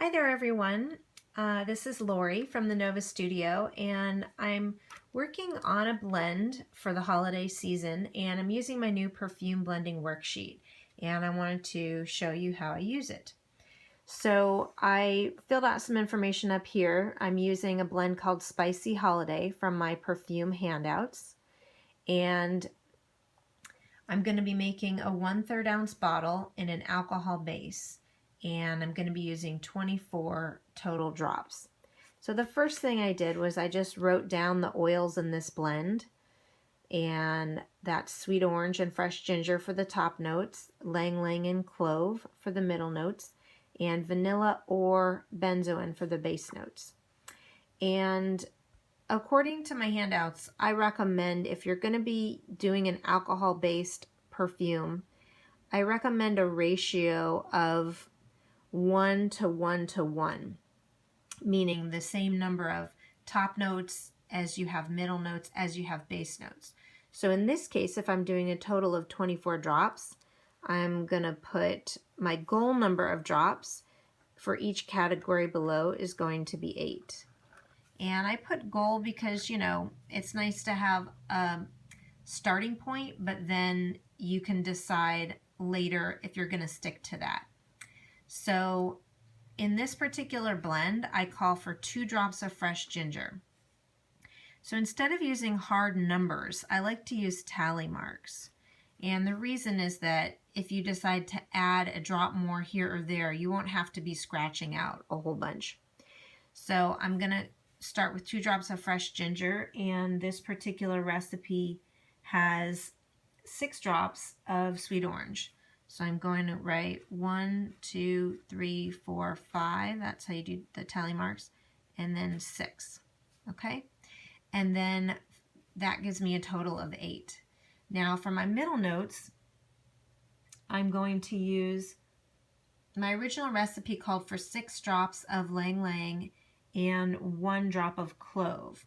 Hi there, everyone. This is Lori from the Nova Studio, and I'm working on a blend for the holiday season, and I'm using my new perfume blending worksheet, and I wanted to show you how I use it. So I filled out some information up here. I'm using a blend called Spicy Holiday from my perfume handouts, and I'm going to be making a 1/3 ounce bottle in an alcohol base, and I'm going to be using 24 total drops. So the first thing I did was I just wrote down the oils in this blend, and that's sweet orange and fresh ginger for the top notes, ylang ylang and clove for the middle notes, and vanilla or benzoin for the base notes. And according to my handouts, I recommend if you're going to be doing an alcohol-based perfume, I recommend a ratio of 1 to 1 to 1, meaning the same number of top notes as you have middle notes as you have base notes. So in this case, if I'm doing a total of 24 drops, I'm going to put my goal number of drops for each category below is going to be 8. And I put goal because, it's nice to have a starting point, but then you can decide later if you're going to stick to that. So in this particular blend, I call for 2 drops of fresh ginger. So instead of using hard numbers, I like to use tally marks. And the reason is that if you decide to add a drop more here or there, you won't have to be scratching out a whole bunch. So I'm going to start with 2 drops of fresh ginger, and this particular recipe has 6 drops of sweet orange. So I'm going to write 1, 2, 3, 4, 5. That's how you do the tally marks. And then 6. Okay? And then that gives me a total of 8. Now for my middle notes, I'm going to use my original recipe called for 6 drops of ylang ylang and 1 drop of clove.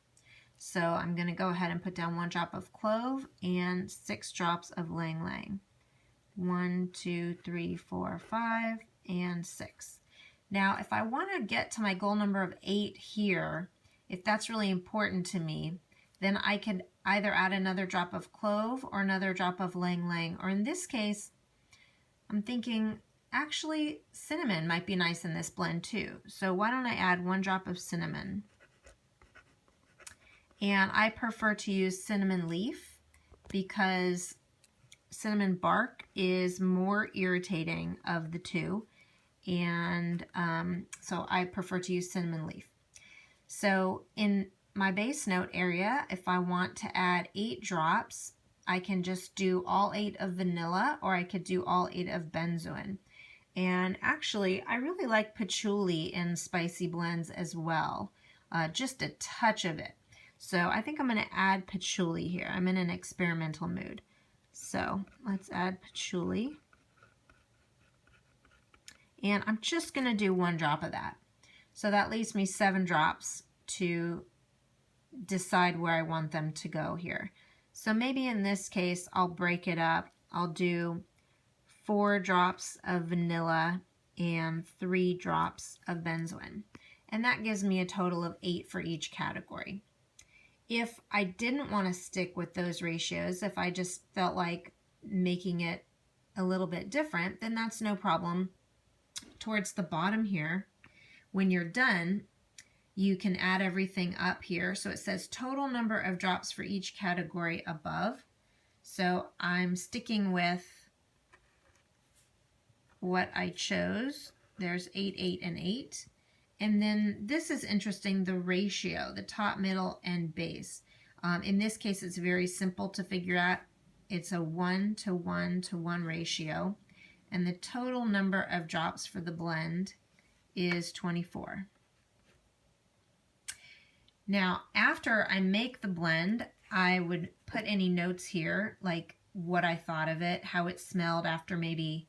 So I'm going to go ahead and put down 1 drop of clove and 6 drops of ylang ylang. 1, 2, 3, 4, 5, and 6. Now, if I want to get to my goal number of 8 here, if that's really important to me, then I could either add another drop of clove or another drop of ylang ylang. Or in this case, I'm thinking, actually, cinnamon might be nice in this blend too. So why don't I add 1 drop of cinnamon? And I prefer to use cinnamon leaf because cinnamon bark is more irritating of the two, and so I prefer to use cinnamon leaf. So in my base note area, if I want to add 8 drops, I can just do all 8 of vanilla, or I could do all 8 of benzoin. And actually, I really like patchouli in spicy blends as well, just a touch of it. So I think I'm going to add patchouli here. I'm in an experimental mood. So let's add patchouli. And I'm just going to do 1 drop of that. So that leaves me 7 drops to decide where I want them to go here. So maybe in this case, I'll break it up. I'll do 4 drops of vanilla and 3 drops of benzoin. And that gives me a total of 8 for each category. If I didn't want to stick with those ratios, if I just felt like making it a little bit different, then that's no problem. Towards the bottom here, when you're done, you can add everything up here. So it says total number of drops for each category above. So I'm sticking with what I chose. There's 8, 8, and 8. And then this is interesting, the ratio, the top, middle, and base. In this case, it's very simple to figure out. It's a 1 to 1 to 1 ratio. And the total number of drops for the blend is 24. Now, after I make the blend, I would put any notes here, like what I thought of it, how it smelled after maybe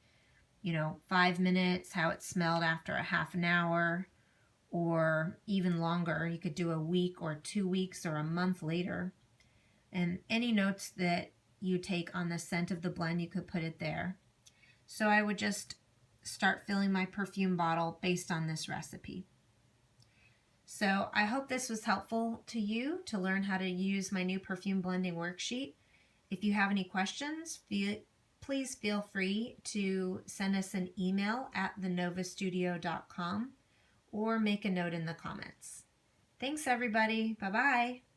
5 minutes, how it smelled after a half an hour, or even longer. You could do a week or 2 weeks or a month later. And any notes that you take on the scent of the blend, you could put it there. So I would just start filling my perfume bottle based on this recipe. So I hope this was helpful to you to learn how to use my new perfume blending worksheet. If you have any questions, please feel free to send us an email at thenovastudio.com or make a note in the comments. Thanks, everybody. Bye-bye.